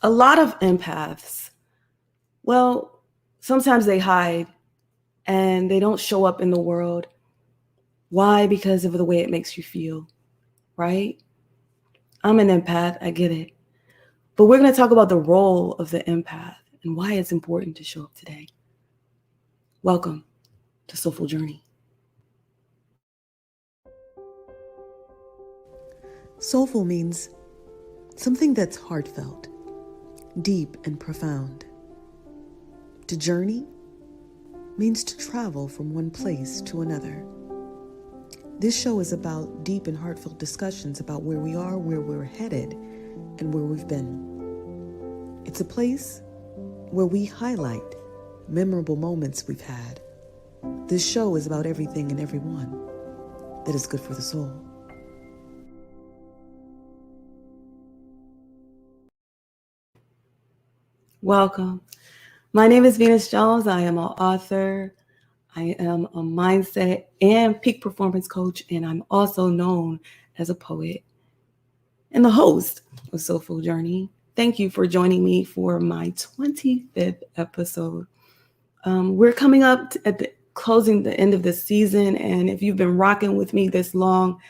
A lot of empaths, well, sometimes they hide and they don't show up in the world. Why? Because of the way it makes you feel, right? I'm an empath, I get it. But we're going to talk about the role of the empath and why it's important to show up today. Welcome to Soulful Journey. Soulful means something that's heartfelt, deep and profound. To journey means to travel from one place to another. This show is about deep and heartfelt discussions about where we are, where we're headed, and where we've been. It's a place where we highlight memorable moments we've had. This show is about everything and everyone that is good for the soul. Welcome. My name is Venus Jones. I am an author. I am a mindset and peak performance coach, and I'm also known as a poet and the host of Soulful Journey. Thank you for joining me for my 25th episode. We're coming up at the closing the end of the season, and if you've been rocking with me this long,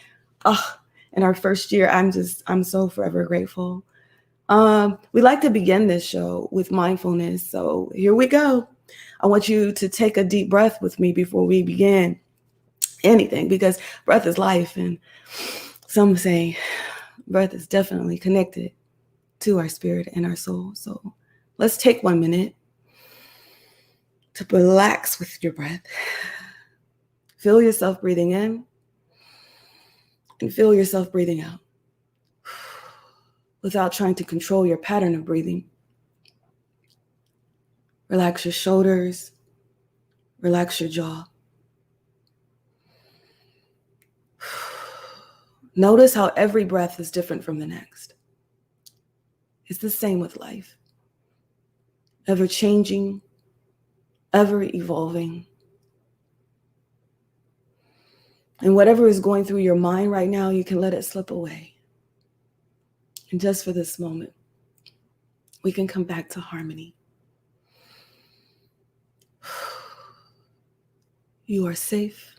in our first year, I'm so forever grateful. We like to begin this show with mindfulness, so here we go. I want you to take a deep breath with me before we begin anything, because breath is life, and some say breath is definitely connected to our spirit and our soul. So let's take 1 minute to relax with your breath. Feel yourself breathing in and feel yourself breathing out without trying to control your pattern of breathing. Relax your shoulders, relax your jaw. Notice how every breath is different from the next. It's the same with life. Ever changing, ever evolving. And whatever is going through your mind right now, you can let it slip away. And just for this moment, we can come back to harmony. You are safe.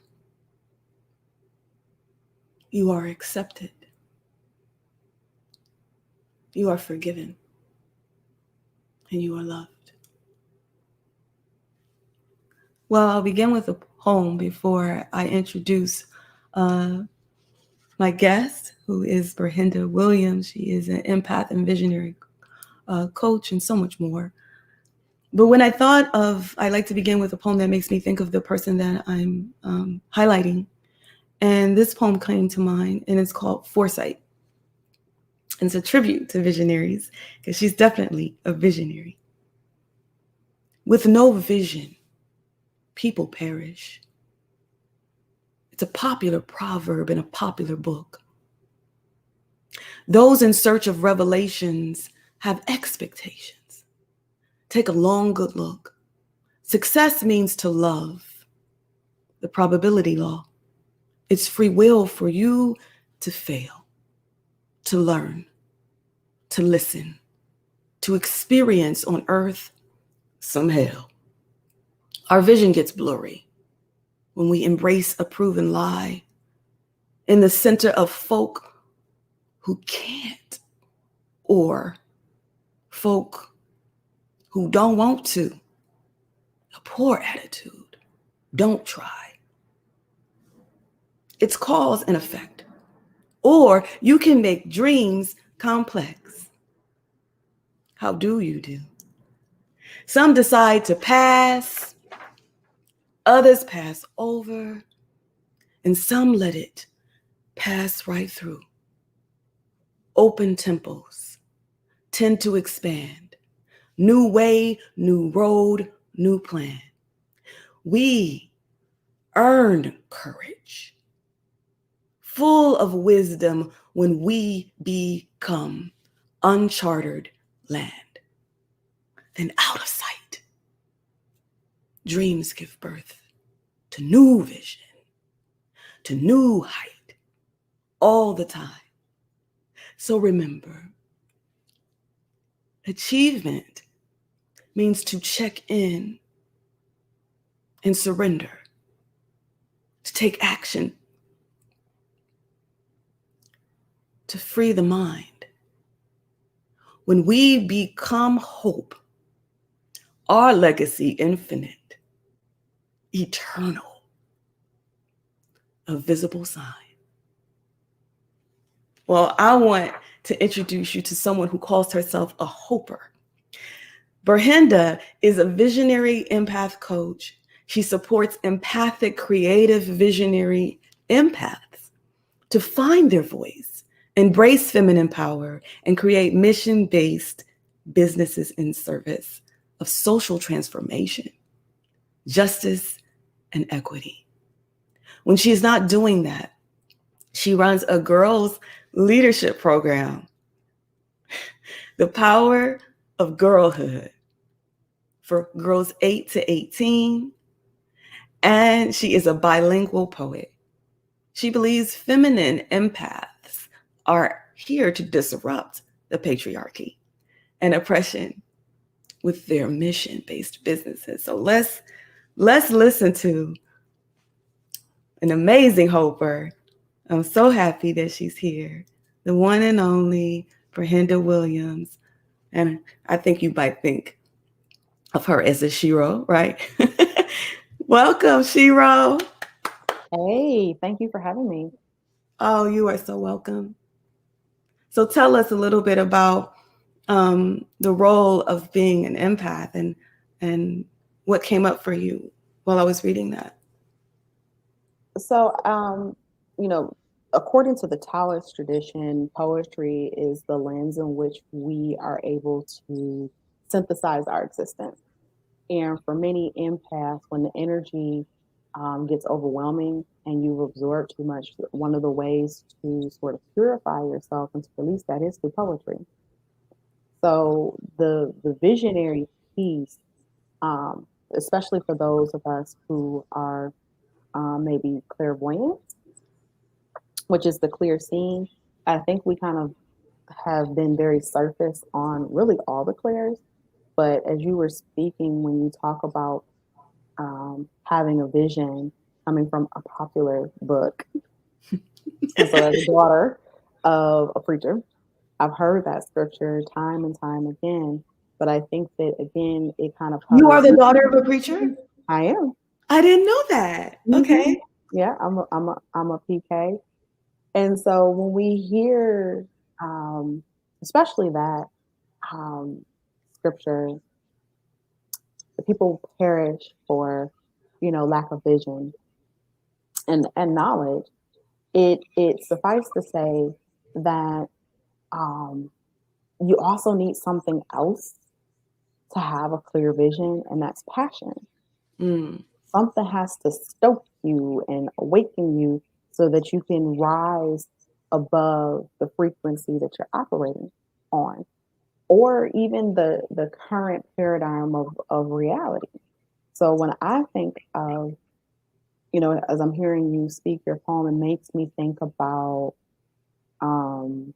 You are accepted. You are forgiven. And you are loved. Well, I'll begin with a poem before I introduce my guest, who is Ber-Henda Williams. She is an empath and visionary coach and so much more. But when I like to begin with a poem that makes me think of the person that I'm highlighting. And this poem came to mind, and it's called Foresight. And it's a tribute to visionaries, because she's definitely a visionary. With no vision, people perish. It's a popular proverb in a popular book. Those in search of revelations have expectations. Take a long, good look. Success means to love. The probability law. It's free will for you to fail, to learn, to listen, to experience on earth some hell. Our vision gets blurry when we embrace a proven lie in the center of folk who can't, or folk who don't want to. A poor attitude. Don't try. It's cause and effect. Or you can make dreams complex. How do you do? Some decide to pass, others pass over, and some let it pass right through. Open temples tend to expand. New way, new road, new plan. We earn courage, full of wisdom when we become uncharted land. Then out of sight, dreams give birth to new vision, to new height, all the time. So remember, Achievement means to check in and surrender, to take action, to free the mind. When we become hope, our legacy infinite, eternal, a visible sign. Well, I want to introduce you to someone who calls herself a hoper. Ber-Henda is a visionary empath coach. She supports empathic, creative, visionary empaths to find their voice, embrace feminine power, and create mission-based businesses in service of social transformation, justice, and equity. When she's not doing that, she runs a girls' leadership program, the Power of Girlhood, for girls 8 to 18, and she is a bilingual poet. She believes feminine empaths are here to disrupt the patriarchy and oppression with their mission-based businesses. So let's listen to an amazing hoper. I'm so happy that she's here, the one and only Ber-Henda Williams. And I think you might think of her as a Shiro, right? Welcome, Shiro. Hey, thank you for having me. Oh, you are so welcome. So tell us a little bit about the role of being an empath and what came up for you while I was reading that. So, according to the Taoist tradition, poetry is the lens in which we are able to synthesize our existence. And for many empaths, when the energy gets overwhelming and you've absorbed too much, one of the ways to sort of purify yourself and to release that is through poetry. So the visionary piece, especially for those of us who are maybe clairvoyant, which is the clear seeing, I think we kind of have been very surface on really all the clairs. But as you were speaking, when you talk about having a vision coming from a popular book, and so as a daughter of a preacher, I've heard that scripture time and time again. But I think that again, it kind of You are the daughter of a preacher? I am. I didn't know that. Okay. Yeah, I'm a PK. And so when we hear, especially that scripture, the people perish for, lack of vision and knowledge. It suffice to say that you also need something else to have a clear vision, and that's passion. Something has to stoke you and awaken you so that you can rise above the frequency that you're operating on, or even the current paradigm of reality. So when I think of, as I'm hearing you speak your poem, it makes me think about Martin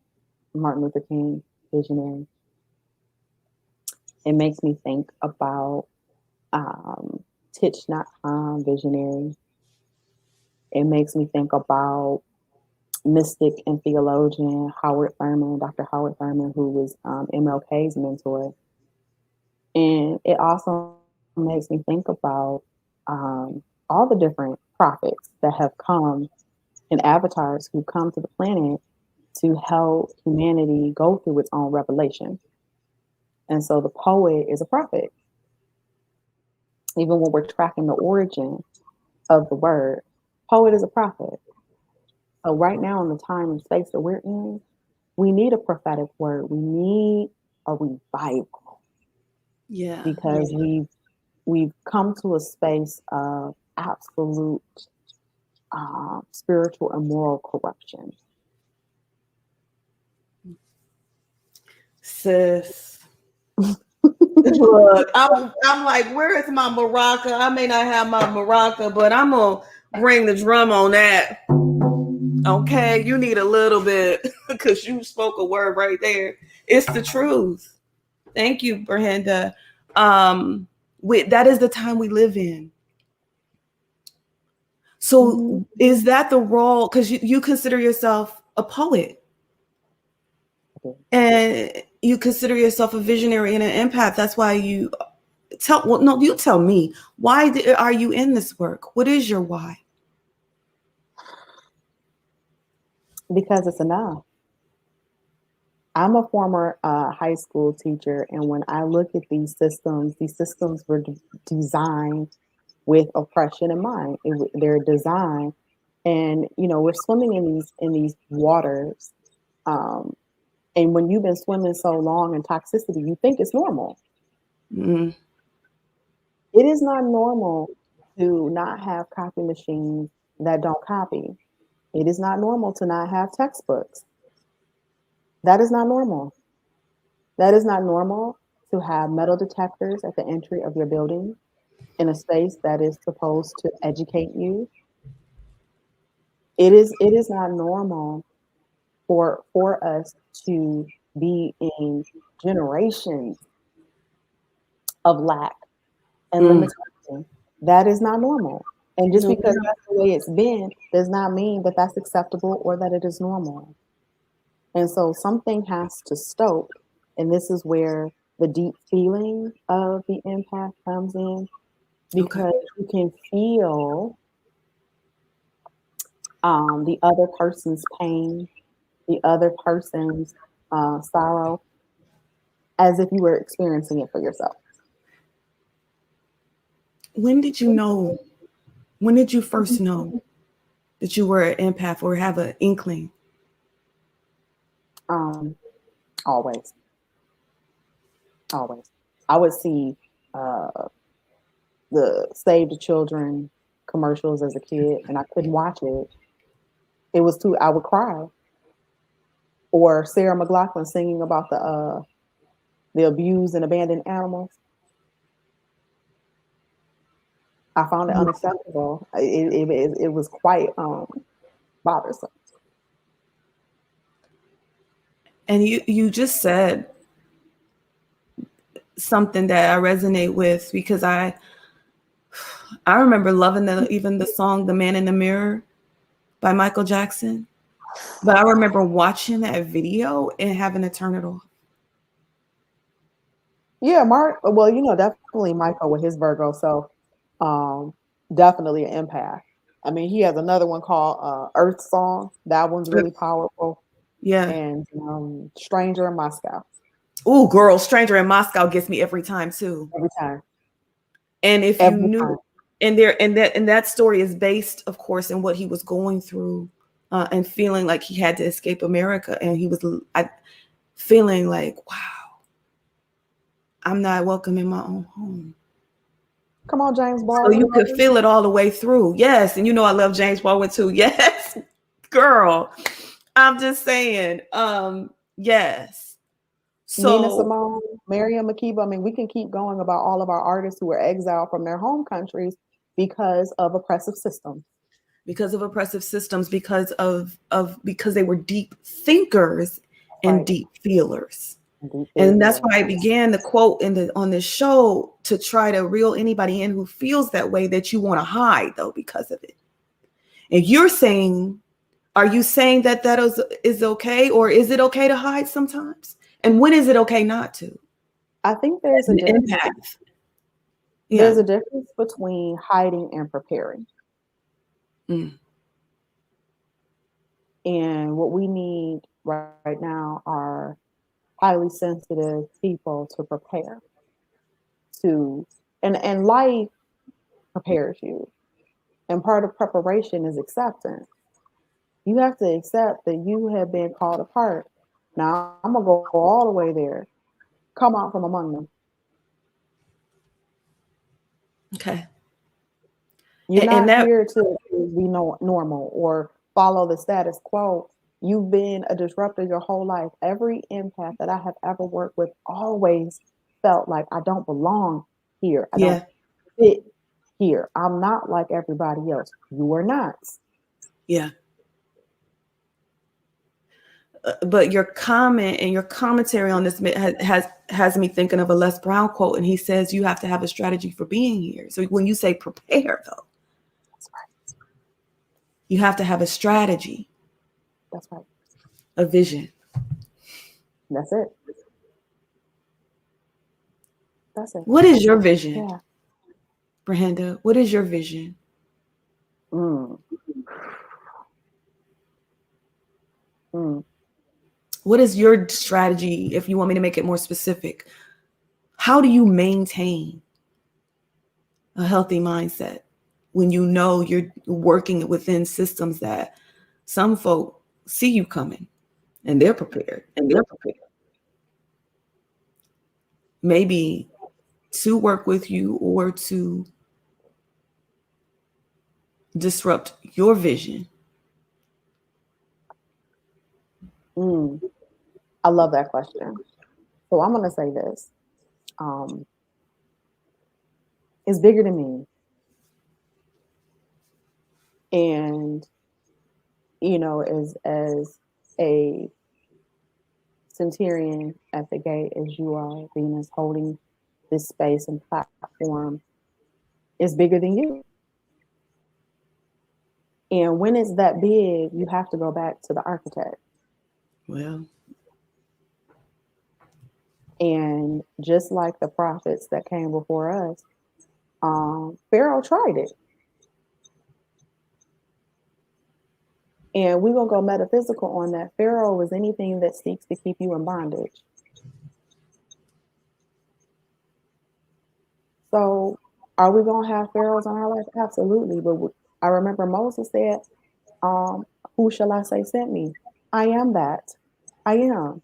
Luther King, Visionary. It makes me think about Thich Nhat Hanh, Visionary. It makes me think about mystic and theologian Howard Thurman, Dr. Howard Thurman, who was MLK's mentor. And it also makes me think about all the different prophets that have come and avatars who come to the planet to help humanity go through its own revelation. And so the poet is a prophet. Even when we're tracking the origin of the word, poet is a prophet. So right now in the time and space that we're in, we need a prophetic word. We need a revival. Yeah. Because we've come to a space of absolute spiritual and moral corruption. Sis. Look, I'm like, where is my maraca? I may not have my maraca, but I'm gonna bring the drum on that. Okay, you need a little bit because you spoke a word right there. It's the truth. Thank you, Ber-Henda. That is the time we live in. So is that the role? Because you consider yourself a poet. And you consider yourself a visionary and an empath. That's why you you tell me, why are you in this work? What is your why? Because it's enough. I'm a former high school teacher, and when I look at these systems were designed with oppression in mind. They're designed, and we're swimming in these waters, and when you've been swimming so long in toxicity, you think it's normal. Mm-hmm. It is not normal to not have copy machines that don't copy. It is not normal to not have textbooks. That is not normal. That is not normal to have metal detectors at the entry of your building in a space that is supposed to educate you. It is not normal for us to be in generations of lack and limitation. That is not normal. And just because that's the way it's been does not mean that that's acceptable or that it is normal. And so something has to stoke. And this is where the deep feeling of the empath comes in, because you can feel the other person's pain, the other person's sorrow, as if you were experiencing it for yourself. When did you know? When did you first know that you were an empath or have an inkling? Always. I would see the Save the Children commercials as a kid, and I couldn't watch it. It was I would cry. Or Sarah McLachlan singing about the abused and abandoned animals. I found it unacceptable. It was quite bothersome. And you just said something that I resonate with, because I remember loving even the song "The Man in the Mirror" by Michael Jackson, but I remember watching that video and having to turn it off. Yeah, Mark. Well, definitely Michael with his Virgo, so definitely an empath. I mean, he has another one called Earth Song. That one's really powerful. Yeah. And Stranger in Moscow. Oh, girl, Stranger in Moscow gets me every time too. Every time. And if you knew, and that story is based, of course, in what he was going through, and feeling like he had to escape America, and he was feeling like, wow, I'm not welcome in my own home. Come on, James Baldwin. So you could feel it all the way through. Yes. And I love James Baldwin too. Yes, girl. I'm just saying. Yes. So Nina Simone, Miriam Makeba. I mean, we can keep going about all of our artists who were exiled from their home countries because of oppressive systems. Because of oppressive systems, because they were deep thinkers and deep feelers. And that's why I began the quote on this show, to try to reel anybody in who feels that way, that you want to hide though because of it. And you're saying, are you saying that is okay, or is it okay to hide sometimes? And when is it okay not to? I think there's a difference. Yeah. There's a difference between hiding and preparing. And what we need right now are highly sensitive people to prepare. And life prepares you. And part of preparation is acceptance. You have to accept that you have been called apart. Now, I'm going to go all the way there. Come out from among them. Okay. You're not here to be normal or follow the status quo. You've been a disruptor your whole life. Every empath that I have ever worked with always felt like I don't belong here. I don't fit here. I'm not like everybody else. You are not. Yeah. but your comment and your commentary on this has me thinking of a Les Brown quote, and he says you have to have a strategy for being here. So when you say prepare, though, That's right. you have to have a strategy, That's right. a vision. That's it. That's it. What is your vision, Yeah. Ber-Henda? What is your vision? Mm. Mm. What is your strategy, if you want me to make it more specific? How do you maintain a healthy mindset when you know you're working within systems that some folk see you coming and they're prepared? Maybe to work with you or to disrupt your vision. I love that question. So I'm going to say this. It's bigger than me. And, you know, as a centurion at the gate, as you are, Venus, holding this space and platform, is bigger than you. And when it's that big, you have to go back to the architect. Well, and just like the prophets that came before us, Pharaoh tried it. And we're going to go metaphysical on that. Pharaoh is anything that seeks to keep you in bondage. So are we going to have pharaohs in our life? Absolutely. But I remember Moses said, who shall I say sent me? I am that. I am.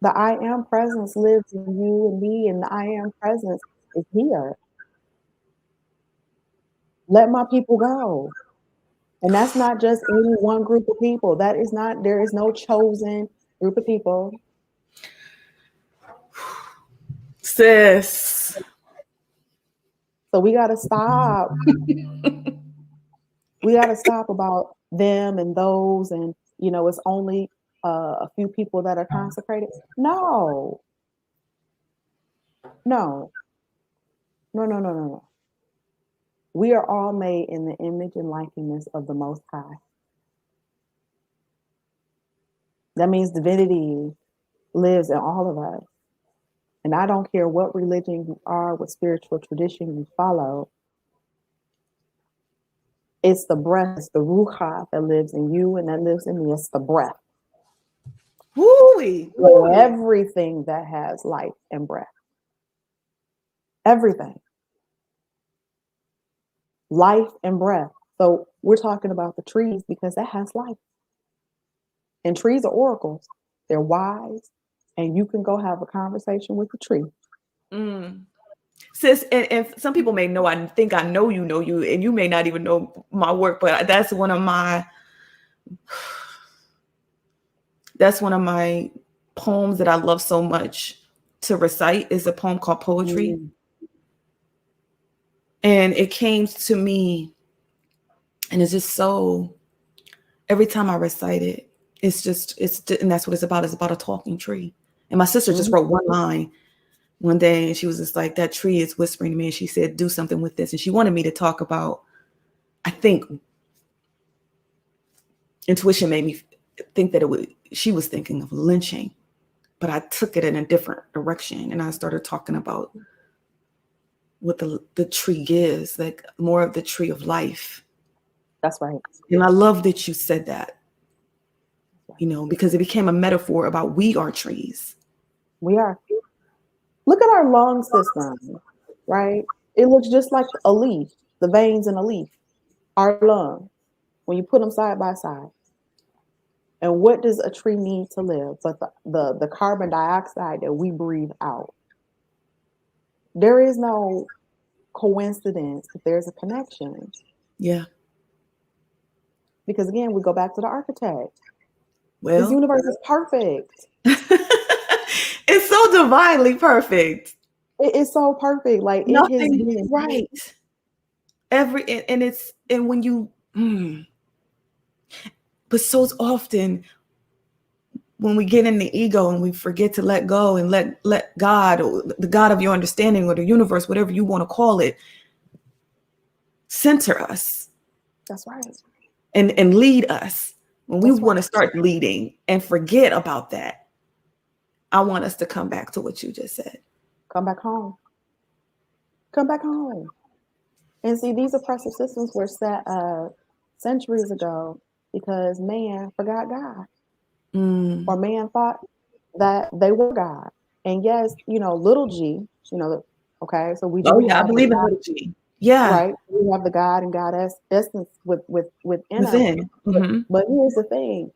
The I am presence lives in you and me, and the I am presence is here. Let my people go. And that's not just any one group of people. That is not, there is no chosen group of people. sis. So we got to stop. We got to stop about them and those, and, you know, it's only a few people that are consecrated. No. No. No, no, no, no, no. We are all made in the image and likeness of the Most High. That means divinity lives in all of us. And I don't care what religion you are, what spiritual tradition you follow. It's the breath, it's the ruach that lives in you and that lives in me. It's the breath. Woo-wee. Everything that has life and breath. Everything. Life and breath. So we're talking about the trees because that has life. And trees are oracles. They're wise. And you can go have a conversation with the tree. Sis, and some people may know, I think I know you, and you may not even know my work, but that's one of my poems that I love so much to recite, is a poem called Poetry. And it came to me, and it's just so, every time I recite it, and that's what it's about. It's about a talking tree. And my sister just wrote one line one day, and she was just like, that tree is whispering to me. And she said, do something with this. And she wanted me to talk about, I think intuition made me think that she was thinking of lynching, but I took it in a different direction. And I started talking about what the tree gives, like more of the tree of life. That's right. And I love that you said that, you know, because it became a metaphor about we are trees. We are. Look at our lung system, right? It looks just like a leaf, the veins in a leaf, our lungs, when you put them side by side. And what does a tree need to live but the carbon dioxide that we breathe out? There is no coincidence that there's a connection. Yeah. Because again, we go back to the architect. Well, this universe is perfect. It's so divinely perfect. It is so perfect. Like Nothing it has been right. And when you, but so often when we get in the ego and we forget to let go and let God, or the God of your understanding, or the universe, whatever you want to call it, center us. That's right. And lead us. When we That's want to right. start leading and forget about that, I want us to come back to what you just said. Come back home. Come back home. And see, these oppressive systems were set centuries ago because man forgot God, or man thought that they were God. And yes, little g, okay, so we Oh do yeah, I have the believe in God, little G. Yeah, right? We have the God and goddess essence within us. within. But here's the thing.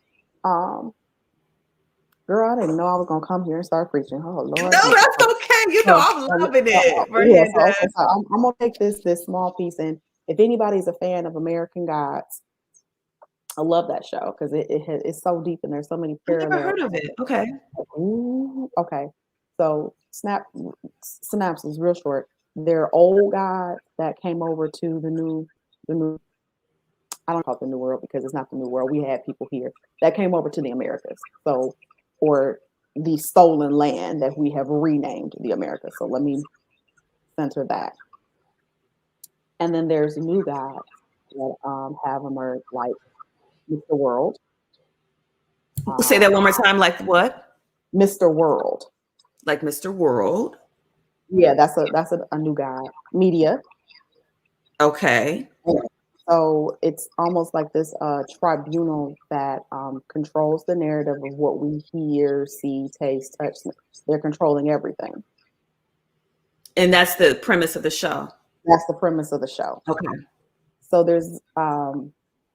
Girl, I didn't know I was gonna come here and start preaching. Oh Lord. No, that's okay. I'm loving it. Yeah, Ber-Henda. so I'm gonna take this small piece, and if anybody's a fan of American Gods, I love that show because it's so deep and there's so many I've never parallels. heard of it. Okay. Ooh, okay, so synopsis real short. They're old gods that came over to the new. I don't call it the new world because it's not the new world. We had people here that came over to the Americas. So, or the stolen land that we have renamed the Americas. So let me center that. And then there's new gods that have emerged, like Mr. World. Say that one more time. Like what? Mr. World. Like Mr. World. Yeah, that's a new god. Media. Okay. So it's almost like this tribunal that controls the narrative of what we hear, see, taste, touch. They're controlling everything. And that's the premise of the show. That's the premise of the show. Okay. So there's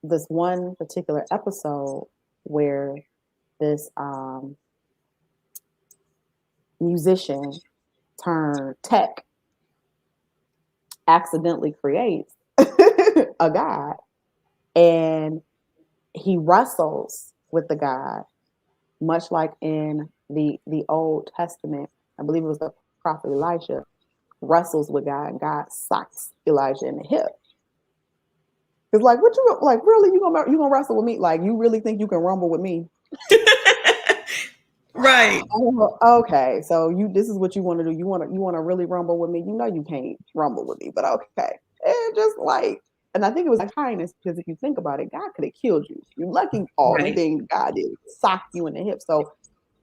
this one particular episode where this musician turned tech accidentally creates a god, and he wrestles with the god, much like in the Old Testament. I believe it was the prophet Elijah wrestles with God, and God socks Elijah in the hip. It's like, what you like? Really, you gonna wrestle with me? Like, you really think you can rumble with me? Right. Okay, so this is what you want to do. You want to really rumble with me? You know you can't rumble with me, but okay. And just like, and I think it was like kindness, because if you think about it, God could have killed you. You're lucky the thing God did sock you in the hip. So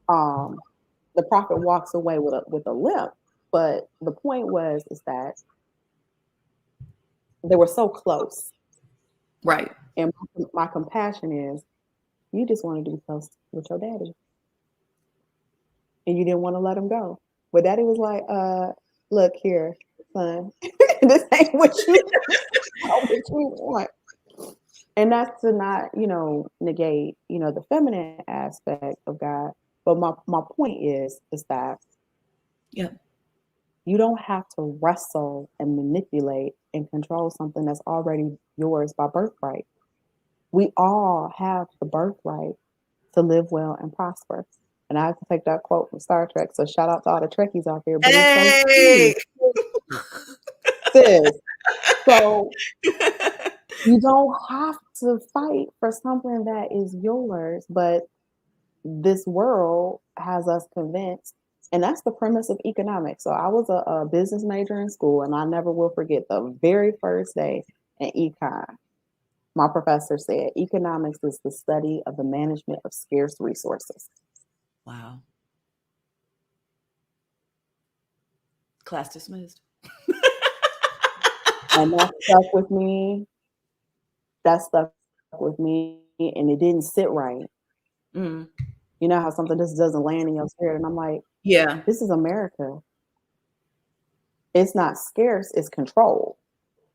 the prophet walks away with a limp. But the point is that they were so close. Right. And my compassion is, you just wanted to be close with your daddy, and you didn't want to let him go. But daddy was like, look here, son, this ain't what you want. And that's to not, negate, the feminine aspect of God. But my point is that you don't have to wrestle and manipulate and control something that's already yours by birthright. We all have the birthright to live well and prosper. And I have to take that quote from Star Trek. So shout out to all the Trekkies out there. But hey! Sis. So you don't have to fight for something that is yours, but this world has us convinced. And that's the premise of economics. So I was a business major in school, and I never will forget the very first day in econ. My professor said, economics is the study of the management of scarce resources. Wow. Class dismissed. And that stuck with me. That stuck with me, and it didn't sit right. Mm. You know how something just doesn't land in your spirit, and I'm like, yeah, this is America. It's not scarce, it's controlled.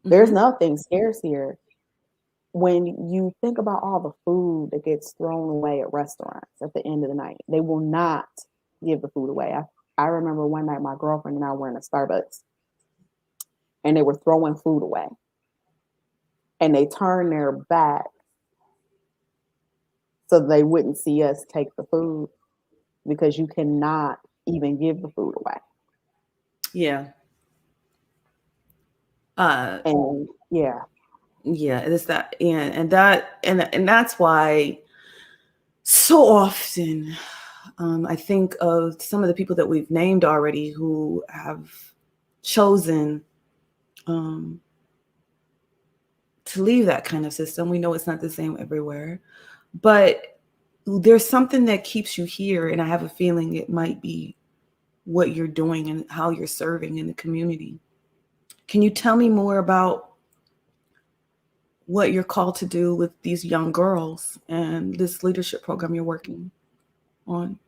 Mm-hmm. There's nothing scarce here. When you think about all the food that gets thrown away at restaurants at the end of the night, they will not give the food away. I remember one night my girlfriend and I were in a Starbucks, and they were throwing food away. And they turned their back so they wouldn't see us take the food, because you cannot even give the food away. Yeah. And yeah. Yeah, it's that, and that's why so often I think of some of the people that we've named already who have chosen to leave that kind of system. We know it's not the same everywhere, but there's something that keeps you here. And I have a feeling it might be what you're doing and how you're serving in the community. Can you tell me more about what you're called to do with these young girls and this leadership program you're working on?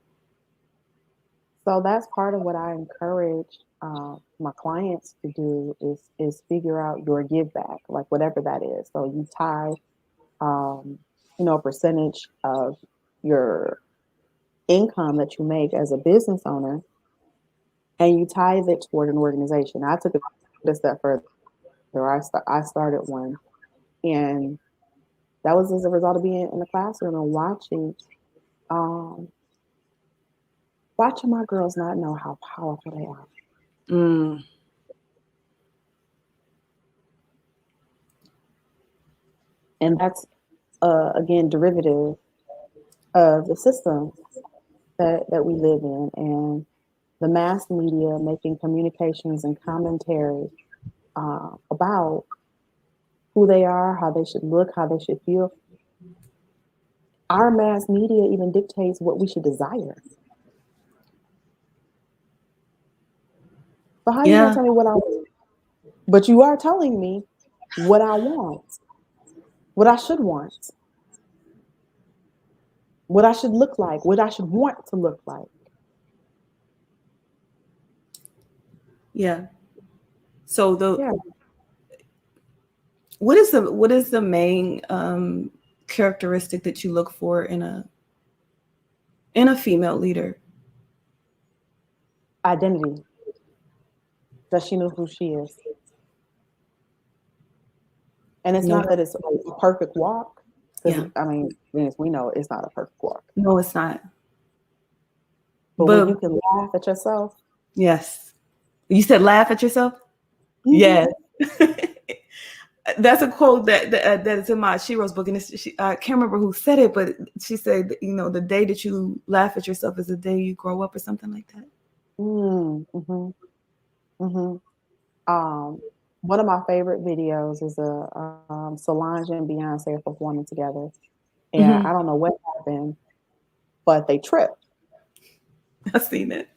So that's part of what I encourage my clients to do is figure out your give back, like whatever that is. So you tie, a percentage of your income that you make as a business owner, and you tithe it toward an organization. I took it a step further. I started one, and that was as a result of being in the classroom and watching my girls not know how powerful they are. Mm. And that's, again, derivative of the system that we live in, and the mass media making communications and commentary about who they are, how they should look, how they should feel. Our mass media even dictates what we should desire. So how are you going to tell me what I want? But you are telling me what I want, what I should want, what I should look like, what I should want to look like. Yeah. So what is the main characteristic that you look for in a female leader? Identity. Does she know who she is? And it's not that it's a perfect walk. Yeah. I mean, Venus, we know it's not a perfect walk. No, it's not. But when you can laugh at yourself. Yes. You said laugh at yourself? Mm-hmm. Yes. That's a quote that is in my Shiro's book, and I can't remember who said it, but she said, the day that you laugh at yourself is the day you grow up, or something like that. Mm-hmm. Mm-hmm. One of my favorite videos is Solange and Beyonce are performing together, and mm-hmm. I don't know what happened, but they tripped. I've seen it.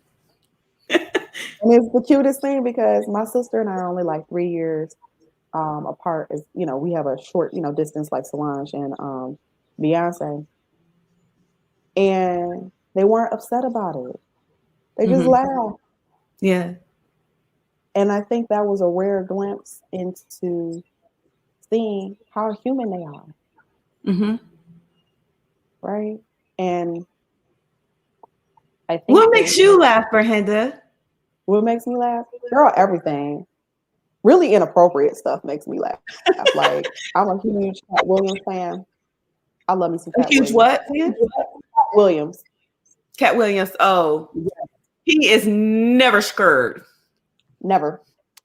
And it's the cutest thing because my sister and I are only like 3 years apart. As we have a short, distance like Solange and Beyonce, and they weren't upset about it. They just laughed. Yeah. And I think that was a rare glimpse into seeing how human they are. Mm-hmm. Right? And I think what makes you laugh, Ber-Henda? What makes me laugh? Girl, everything. Really inappropriate stuff makes me laugh. Like, I'm a huge Cat Williams fan. I love me some Cat Williams. Huge what fan? Cat Williams. Cat Williams. Oh, yeah. He is never scared. Never.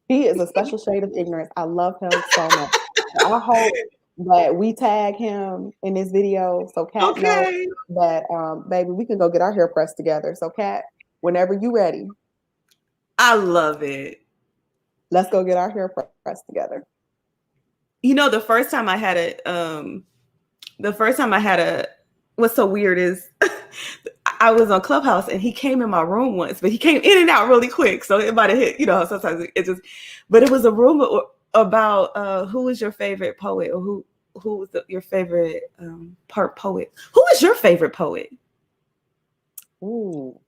He is a special shade of ignorance. I love him so much. I hope that we tag him in this video so Cat knows that, baby, we can go get our hair pressed together. So, Cat, whenever you ready. I love it. Let's go get our hair pressed together. The first time I had a, what's so weird is I was on Clubhouse and he came in my room once, but he came in and out really quick. So it might have hit, sometimes it just, but it was a room about who was your favorite poet, or who was your favorite part poet. Who is your favorite poet? Ooh.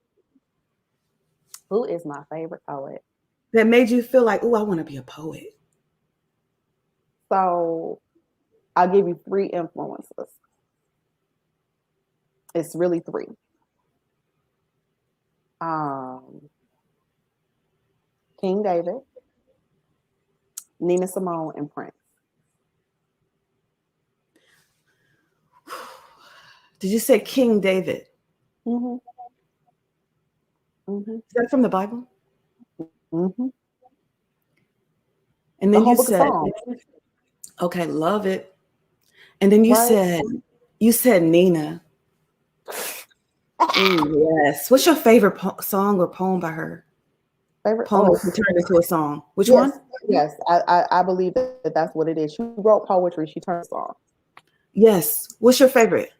Who is my favorite poet? That made you feel like, oh, I want to be a poet. So I'll give you 3 influences. It's really 3. King David, Nina Simone, and Prince. Did you say King David? Mm-hmm. Mm-hmm. Is that from the Bible? Mm-hmm. And then you said, okay, love it. And then you said Nina. Yes. What's your favorite song or poem by her? Favorite Poem that turned into a song. Which yes, one? Yes, I believe that that's what it is. She wrote poetry. She turned song. Yes. What's your favorite?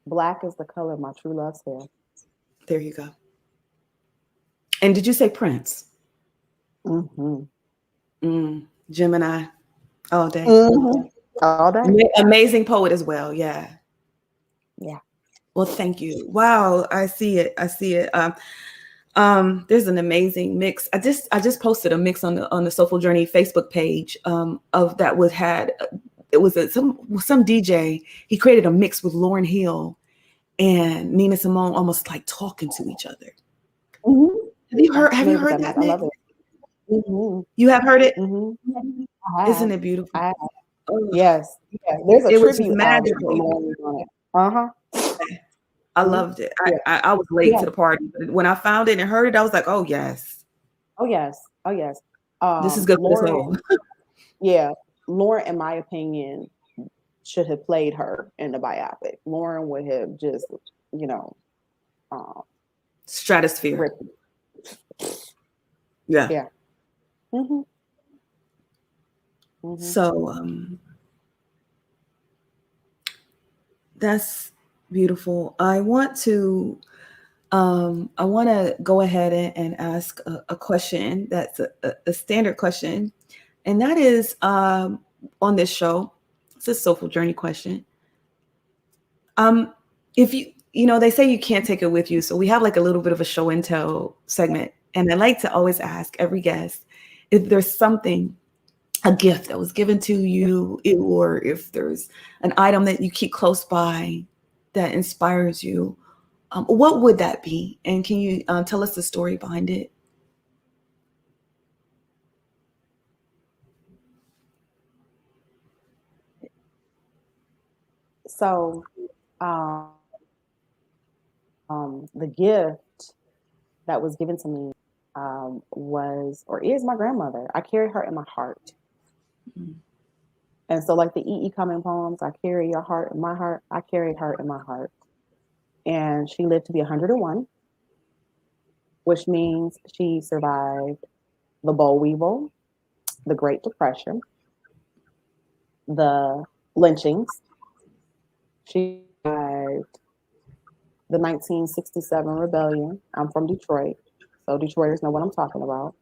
Black is the color of my true love's hair. There you go. And did you say Prince? Gemini, all day. All day. Amazing poet as well. Yeah. Yeah. Well, thank you. Wow, I see it. There's an amazing mix. I just posted a mix on the Soulful Journey Facebook page of that it was some DJ. He created a mix with Lauryn Hill and Nina Simone, almost like talking to each other. Have you heard that? I love it. You have heard it? Isn't it beautiful? Yes. There's a was tribute magical. I loved it. I was late to the party, but when I found it and heard it, I was like, oh yes. This is good for the soul. Yeah. Lauren, in my opinion, should have played her in the biopic. Lauren would have just, stratosphere. Yeah. So that's beautiful. I want to go ahead and ask a question that's a standard question, and that is on this show. It's a soulful journey question. If they say you can't take it with you, so we have like a little bit of a show and tell segment, and I like to always ask every guest if there's something, a gift that was given to you, or if there's an item that you keep close by that inspires you. What would that be? And can you tell us the story behind it? So, the gift that was given to me was, or is, my grandmother. I carry her in my heart. And so, like the E.E. Cummings poems, I carry your heart in my heart. I carried her in my heart. And she lived to be 101, which means she survived the boll weevil, the Great Depression, the lynchings. She survived the 1967 rebellion. I'm from Detroit, so Detroiters know what I'm talking about.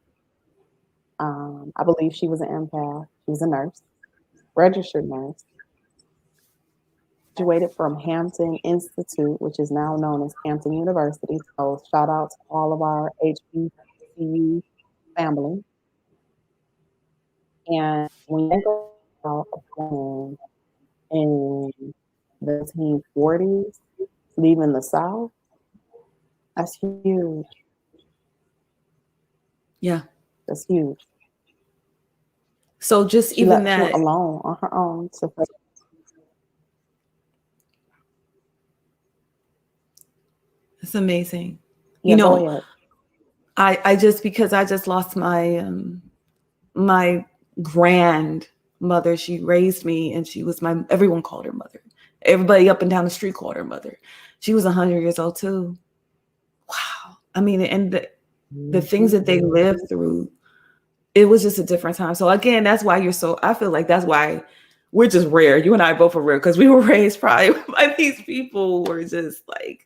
I believe she was an empath. She was a nurse, registered nurse. Graduated from Hampton Institute, which is now known as Hampton University. So shout out to all of our HBCU family. And when you think about a woman in the 1940s leaving the South, that's huge. Yeah. That's huge. So just she even left that alone on her own to face. It's amazing. Yeah, I just lost my my grandmother. She raised me, and she was everyone called her mother. Everybody up and down the street called her mother. She was 100 years old too. Wow. I mean, and the things that they lived through, it was just a different time. So again, that's why I feel like that's why we're just rare. You and I both are rare because we were raised probably by these people who were just like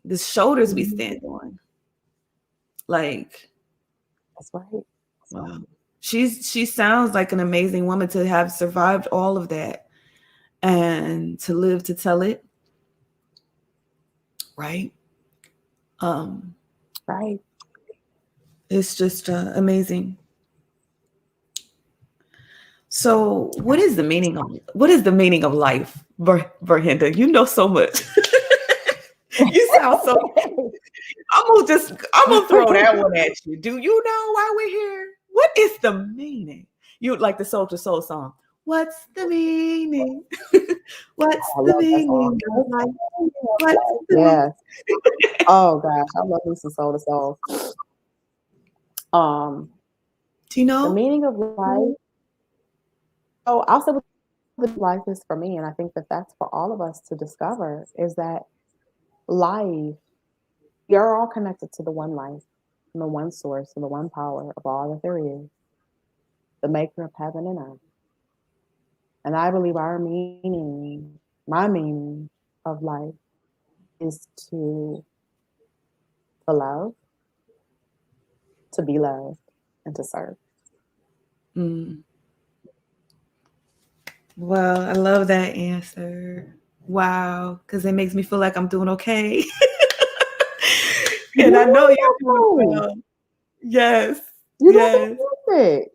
the shoulders we stand on. Like, that's right. Wow. She sounds like an amazing woman to have survived all of that and to live to tell it. Right. Right. It's just amazing. So what is the meaning of life, Ber-Henda? You know so much. You sound so I'm gonna throw that one at you. Do you know why we're here? What is the meaning? You like the Soul to Soul song. What's the meaning? What's the meaning of life? Yes. Oh gosh, I love me some Soul to Soul. Do you know the meaning of life? I'll say what the life is for me, and I think that that's for all of us to discover, is that life, we are all connected to the one life, and the one source, and the one power of all that there is, the maker of heaven and earth. And I believe my meaning of life is to love, to be loved, and to serve. Mm. Well, I love that answer. Wow, because it makes me feel like I'm doing okay. And I know you're doing well. Yes. You're doing Yes. fantastic.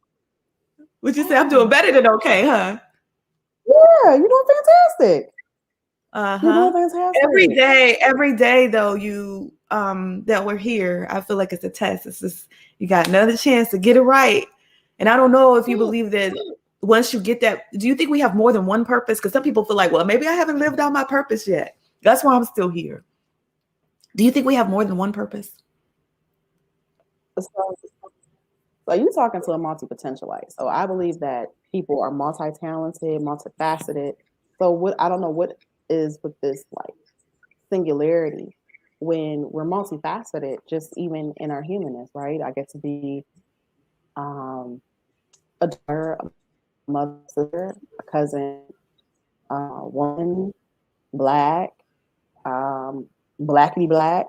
Would you say I'm doing better than okay, huh? Yeah, you're doing fantastic. You're Uh-huh. doing fantastic. Every day though, you that we're here, I feel like it's a test. It's just you got another chance to get it right. And I don't know if you believe that once you get that, do you think we have more than one purpose? Because some people feel like, well, maybe I haven't lived out my purpose yet. That's why I'm still here. Do you think we have more than one purpose? So you're talking to a multi-potentialite. So I believe that people are multi-talented, multifaceted. So I don't know what is with this like singularity when we're multifaceted, just even in our humanness, right? I get to be a daughter, a mother, sister, a cousin, woman, black, blackity black,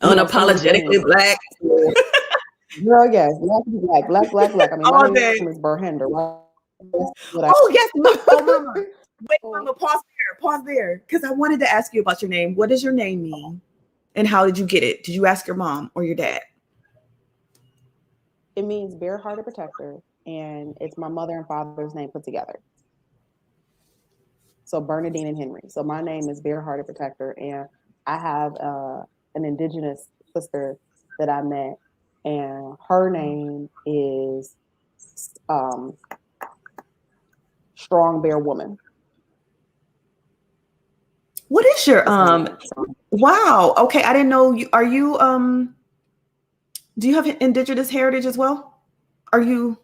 Unapologetically black. Girl, yes, black. I mean, All my day. name is Ber-Henda. Right? Oh, yes. Oh, mama. Wait, mama, pause there. Because I wanted to ask you about your name. What does your name mean? And how did you get it? Did you ask your mom or your dad? It means Ber-Henda Protector, and it's my mother and father's name put together. So Bernadine and Henry. So my name is Ber-Henda Protector, and I have an Indigenous sister that I met, and her name is Strong Bear Woman. What is your wow, okay, I didn't know you. Are you do you have Indigenous heritage as well? Are you,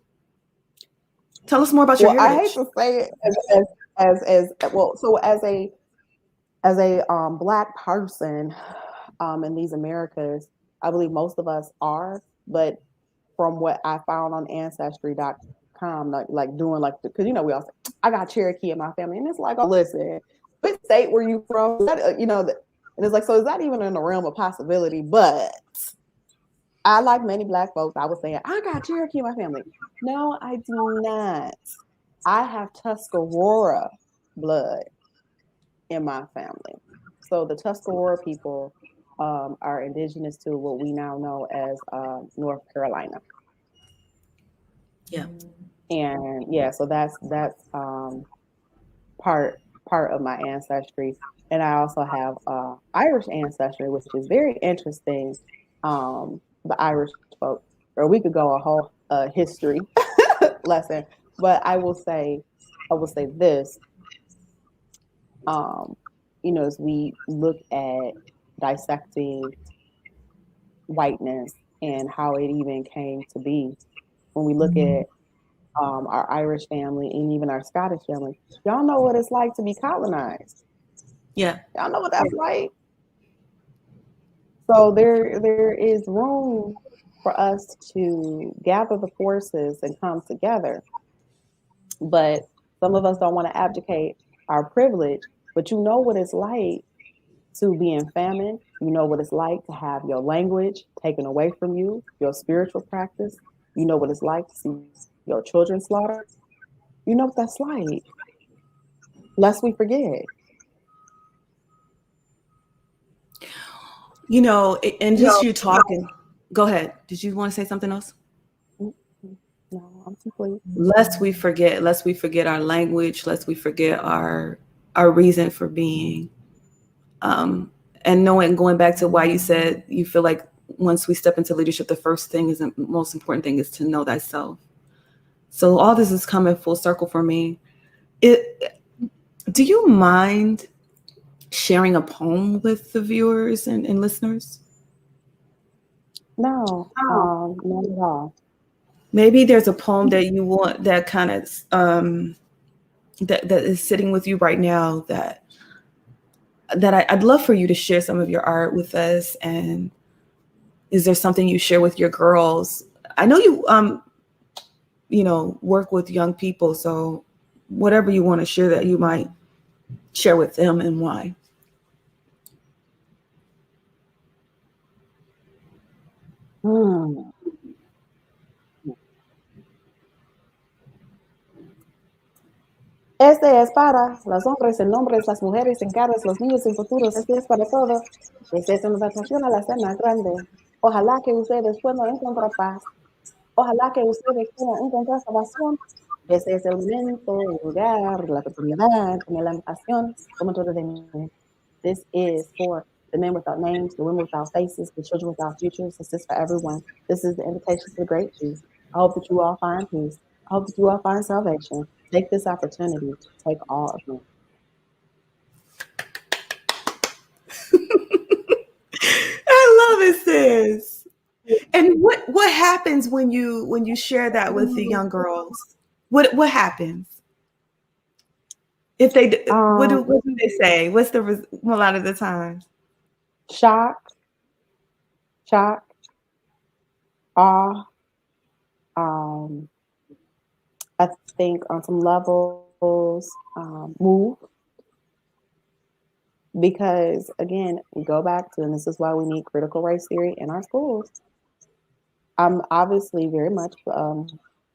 tell us more about your heritage. I hate to say it as well, so as a Black person in these Americas, I believe most of us are, but from what I found on ancestry.com, like doing like, because we all say, I got Cherokee in my family, and it's like, oh, listen, what state were you from? And it's like, so is that even in the realm of possibility? But I, like many Black folks, I was saying, I got Cherokee in my family. No, I do not. I have Tuscarora blood in my family. So the Tuscarora people are indigenous to what we now know as North Carolina. Yeah. And yeah, so that's part of my ancestry. And I also have Irish ancestry, which is very interesting. The Irish folk, or we could go a whole history lesson, but I will say this. As we look at dissecting whiteness and how it even came to be, when we look at our Irish family and even our Scottish family, y'all know what it's like to be colonized. Yeah. Y'all know what that's like. So there is room for us to gather the forces and come together. But some of us don't want to abdicate our privilege. But you know what it's like to be in famine. You know what it's like to have your language taken away from you, your spiritual practice. You know what it's like to see your children slaughtered. You know what that's like. Lest we forget. And just you talking. Go ahead. Did you want to say something else? No, I'm complete. Lest we forget our language, lest we forget our reason for being. And going back to why you said you feel like once we step into leadership, the first thing is the most important thing is to know thyself. So all this is coming full circle for me. Do you mind sharing a poem with the viewers and listeners? No, not at all. maybe there's a poem that you want that kind of that is sitting with you right now that I'd love for you to share some of your art with us. And is there something you share with your girls? I know you work with young people, so whatever you want to share that you might share with them and why. Este es para los hombres en nombres, las mujeres en caras, los niños en futuros. Este es para todo. Esta es una invitación a la cena grande. Ojalá que ustedes puedan encontrar paz. Ojalá que ustedes puedan encontrar salvación. Este es el momento, el lugar, la oportunidad, la invitación, como todo de mí. This is for the men without names, the women without faces, the children without futures. This is for everyone. This is the invitation to the great peace. I hope that you all find peace. I hope that you all find salvation. Take this opportunity to take all of me. I love it, sis. And what happens when you share that with the young girls? What happens? If they what do they say? What's the a lot of the time? Shock, awe. I think on some levels, move. Because again, we go back to, and this is why we need critical race theory in our schools. I'm obviously very much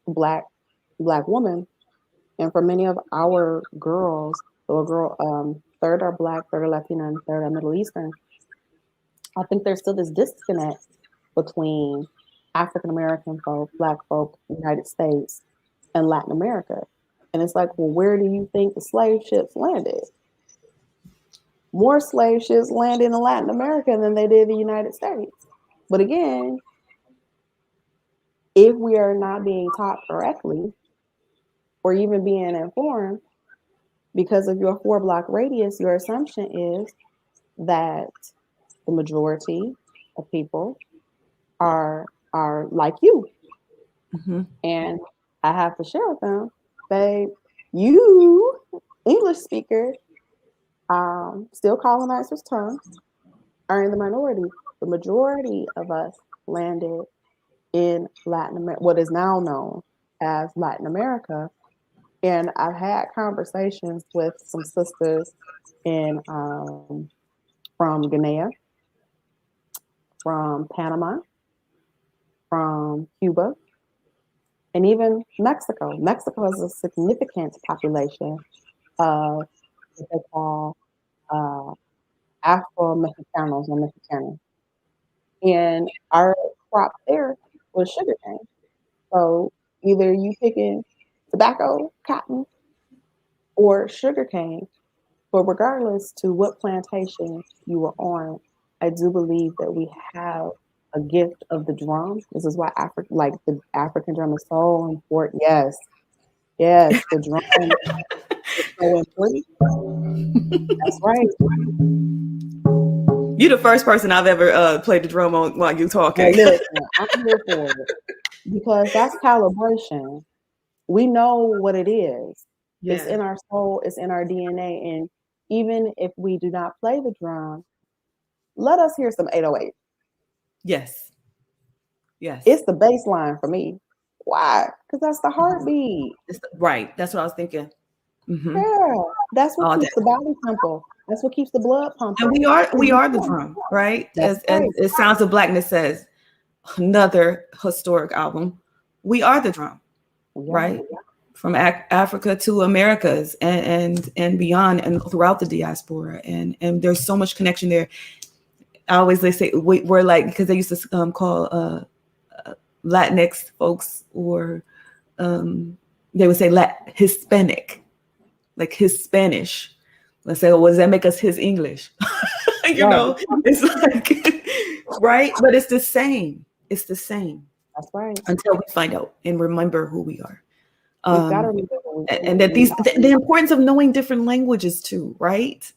black woman, and for many of our girls, third are black, third are Latina, and third are Middle Eastern. I think there's still this disconnect between African American folk, black folk, United States, and Latin America. And it's like, well, where do you think the slave ships landed? More slave ships landed in Latin America than they did in the United States. But again, if we are not being taught correctly or even being informed, because of your 4-block radius, your assumption is that the majority of people are like you. Mm-hmm. And I have to share with them, babe, you, English speaker, still colonizers' tongue, are in the minority. The majority of us landed in Latin America, what is now known as Latin America. And I've had conversations with some sisters from Guinea, from Panama, from Cuba, and even Mexico. Mexico has a significant population of what they call Afro-Mexicanos or Mexicanos. And our crop there was sugarcane. So either you picking tobacco, cotton, or sugarcane, but regardless to what plantation you were on, I do believe that we have a gift of the drum. This is why the African drum is so important. Yes, the drum is so important. That's right. You're the first person I've ever played the drum on while you talking. Now listen, I'm here for it because that's calibration. We know what it is. Yeah. It's in our soul. It's in our DNA. And even if we do not play the drum, let us hear some 808. Yes. It's the bass line for me. Why? Because that's the heartbeat. Right. That's what I was thinking. Mm-hmm. Yeah. That's what keeps the body simple. That's what keeps the blood pumping. And we are the drum, right? As Sounds of Blackness says, another historic album. We are the drum, right? Yeah. From Africa to Americas and beyond and throughout the diaspora. And there's so much connection there. They say we're like, because they used to call Latinx folks, or they would say Hispanic, like his Spanish. Let's say, well, does that make us his English? You know, it's like, right? But it's the same. It's the same. That's right. Until we find out and remember who we are. And that the importance of knowing different languages too, right?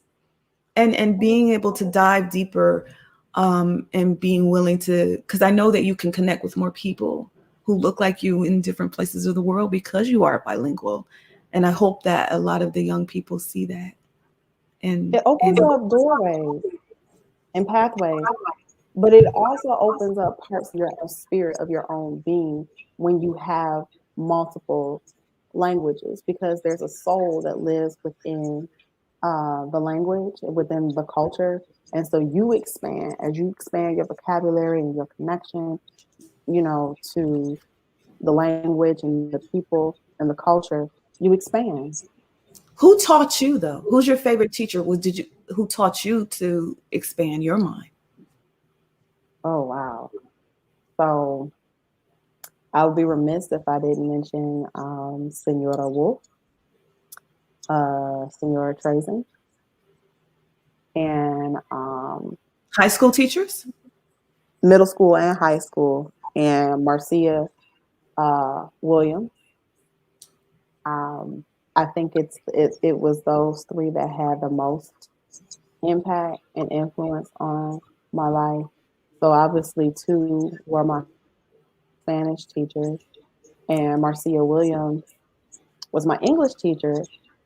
And being able to dive deeper and being willing to, because I know that you can connect with more people who look like you in different places of the world because you are bilingual. And I hope that a lot of the young people see that. And it opens up doorways and pathways, but it also opens up parts of your spirit, of your own being, when you have multiple languages, because there's a soul that lives within the language, within the culture. And so you expand as you expand your vocabulary and your connection, to the language and the people and the culture, you expand. who taught you though? Who's your favorite teacher? Who taught you to expand your mind? Oh, wow. So I would be remiss if I didn't mention Senora Wolf, Senora Trazen, and High school teachers? middle school and high school, and Marcia Williams. Um, I think it was those three that had the most impact and influence on my life. So obviously, two were my Spanish teachers, and Marcia Williams was my English teacher.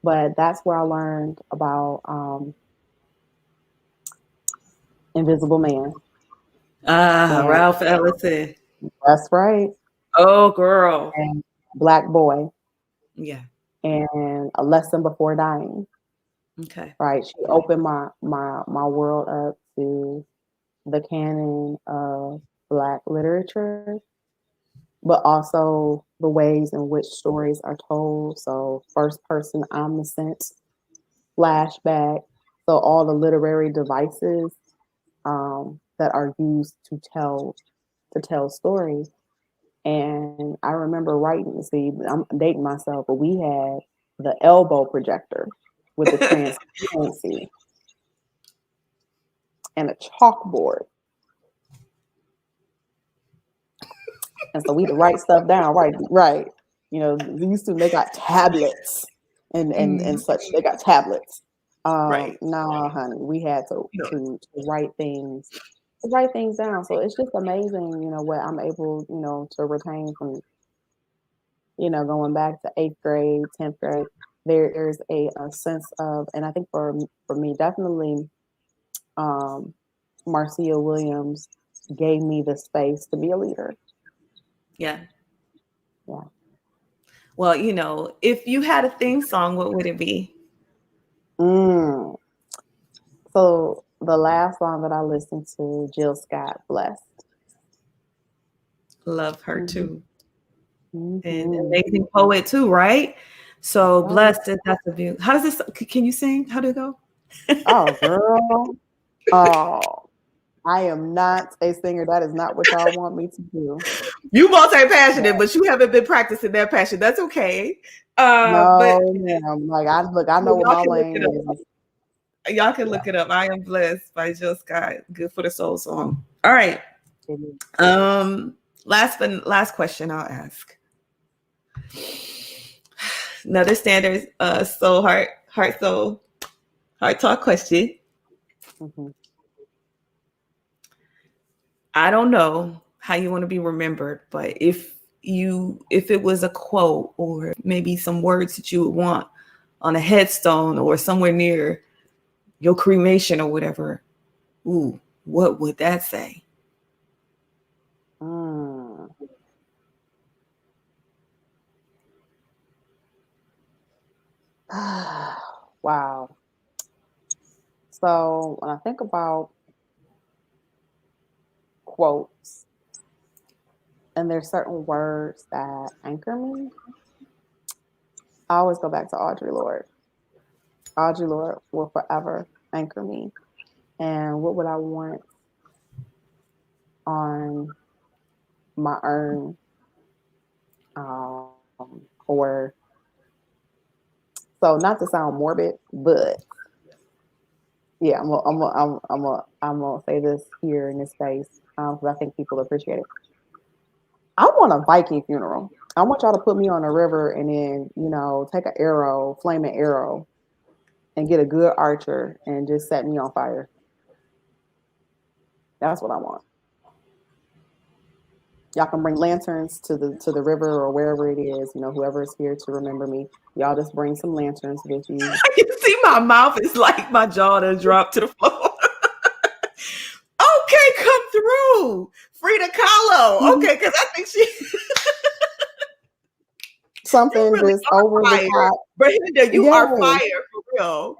But that's where I learned about Invisible Man. And Ralph Ellison. that's right. Oh, girl. And Black Boy, Yeah. and A Lesson Before Dying. Okay. Right. She opened my world up to the canon of Black literature, but also the ways in which stories are told. So first person omniscient, flashback. So all the literary devices that are used to tell stories. And I remember writing, see, I'm dating myself, but we had the elbow projector with the transparency and a chalkboard. And so we had to write stuff down, right. They used to, they got tablets and such. They got tablets. Right. Nah, honey, we had to write things down. So it's just amazing, what I'm able, to retain from, going back to 8th grade, 10th grade. There's a sense of, and I think for me, definitely, Marcia Williams gave me the space to be a leader. Yeah. Yeah. Well, if you had a theme song, what would it be? So the last song that I listened to, Jill Scott, Blessed. Love her too. Mm-hmm. And amazing poet too, right? So Blessed, that's a view. How does this, can you sing? How do it go? Oh, girl. Oh, I am not a singer. That is not what y'all want me to do. You multi-passionate, but you haven't been practicing that passion. That's okay. No, But ma'am. I know what my lane is. Y'all can look it up. I Am Blessed by Jill Scott. Good for the soul song. All right. Last question I'll ask. Another standard soul heart soul heart talk question. Mm-hmm. I don't know how you want to be remembered, but if it was a quote or maybe some words that you would want on a headstone or somewhere near your cremation or whatever, what would that say? Wow. So when I think about quotes, and there's certain words that anchor me, I always go back to Audre Lorde. Audre Lorde will forever anchor me. And what would I want on my urn, or, so not to sound morbid, but yeah, I'm gonna say this here in this space, because I think people appreciate it. I want a Viking funeral. I want y'all to put me on a river and then, take an arrow, flaming arrow, and get a good archer and just set me on fire. That's what I want. Y'all can bring lanterns to the river or wherever it is. You know, whoever is here to remember me, y'all just bring some lanterns with you. You see, my mouth is like my jaw to drop to the floor. Okay, come through, Frida Kahlo. Okay, because I think she Something really just over fire. the top. Ber-Henda, you are fire for real.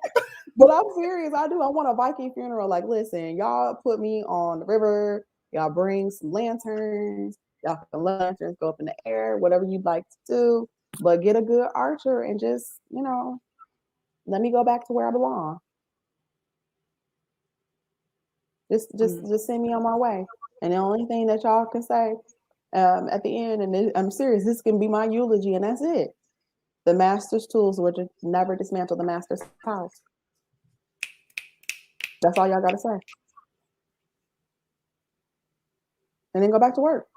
But I'm serious. I do. I want a Viking funeral. Like, listen, y'all put me on the river. Y'all bring some lanterns. Y'all can lanterns go up in the air, whatever you'd like to do. But get a good archer and just, you know, let me go back to where I belong. Just send me on my way. And the only thing that y'all can say at the end, and I'm serious, this can be my eulogy, and that's it. The master's tools were to never dismantle the master's house. That's all y'all got to say. And then go back to work.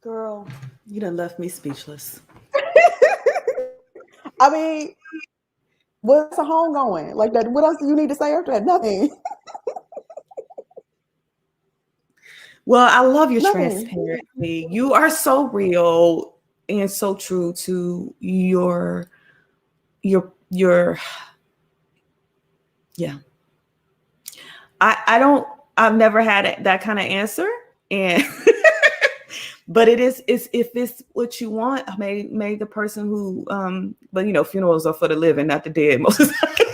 Girl, you done left me speechless. I mean, what's a home going? Like that, what else do you need to say after that? Nothing. Well, I love your Nothing. transparency. You are so real and so true to your yeah. I've never had that kind of answer, and but it's if it's what you want, may the person who but you know, funerals are for the living, not the dead most of the time.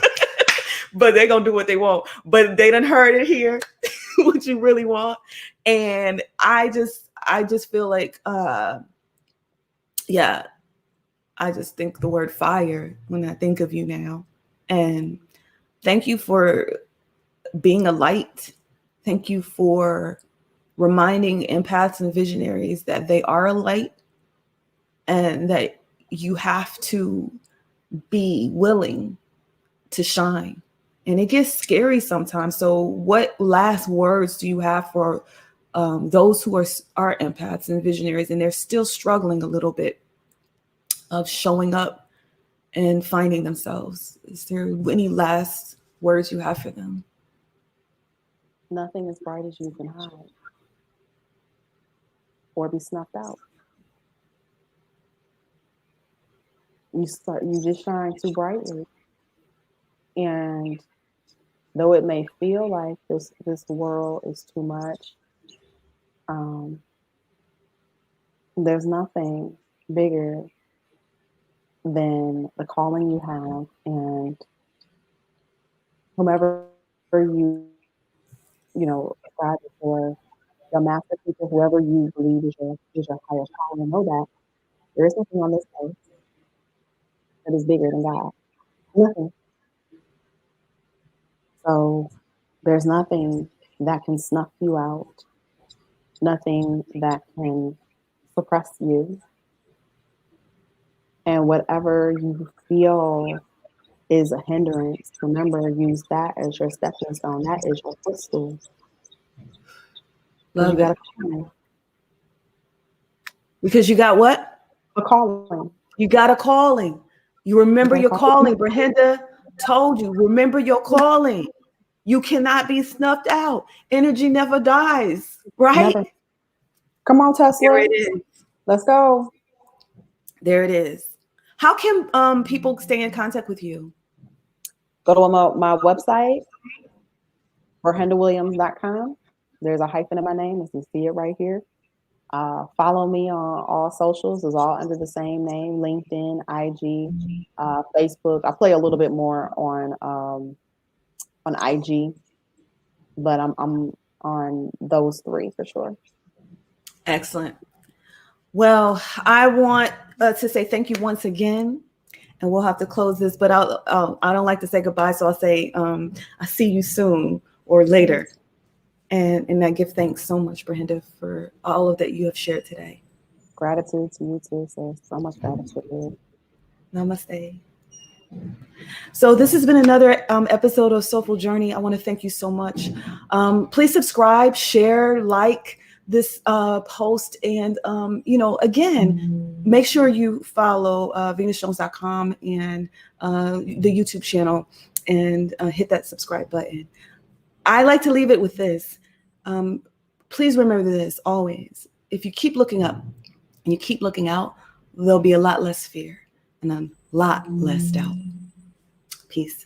But they're gonna do what they want. But they done heard it here, what you really want. And I just feel like yeah, I just think the word fire when I think of you now. And thank you for being a light. Thank you for reminding empaths and visionaries that they are a light and that you have to be willing to shine. And it gets scary sometimes. So what last words do you have for those who are empaths and visionaries and they're still struggling a little bit of showing up and finding themselves? Is there any last words you have for them? Nothing as bright as you can hide or be snuffed out. You just shine too brightly. And though it may feel like this world is too much, there's nothing bigger than the calling you have, and whomever you know, God for your master teacher, whoever you believe is your higher power, and know that there is nothing on this earth that is bigger than God. Nothing. So there's nothing that can snuff you out, nothing that can suppress you. And whatever you feel is a hindrance, remember, use that as your stepping stone. That is your footstool. Love you got it. a calling. Because you got what? A calling. You got a calling. You remember your calling. Ber-Henda told you, remember your calling. You cannot be snuffed out. Energy never dies, right? Never. Come on, Tesla. There it is. Let's go. There it is. How can people stay in contact with you? Go to my website, Ber-HendaWilliams.com. There's a hyphen in my name, as you see it right here. Follow me on all socials. It's all under the same name: LinkedIn, IG, Facebook. I play a little bit more on IG, but I'm on those three for sure. Excellent. Well, I want to say thank you once again, and we'll have to close this. But I don't like to say goodbye, so I'll say I see you soon or later. And I give thanks so much, Ber-Henda, for all of that you have shared today. Gratitude to you too, sis. So much gratitude. Namaste. So this has been another episode of Soulful Journey. I want to thank you so much. Please subscribe, share, like this post, and again, make sure you follow venusjones.com and the YouTube channel and hit that subscribe button. I like to leave it with this. Please remember this always. If you keep looking up and you keep looking out, there'll be a lot less fear and a lot less doubt. Peace.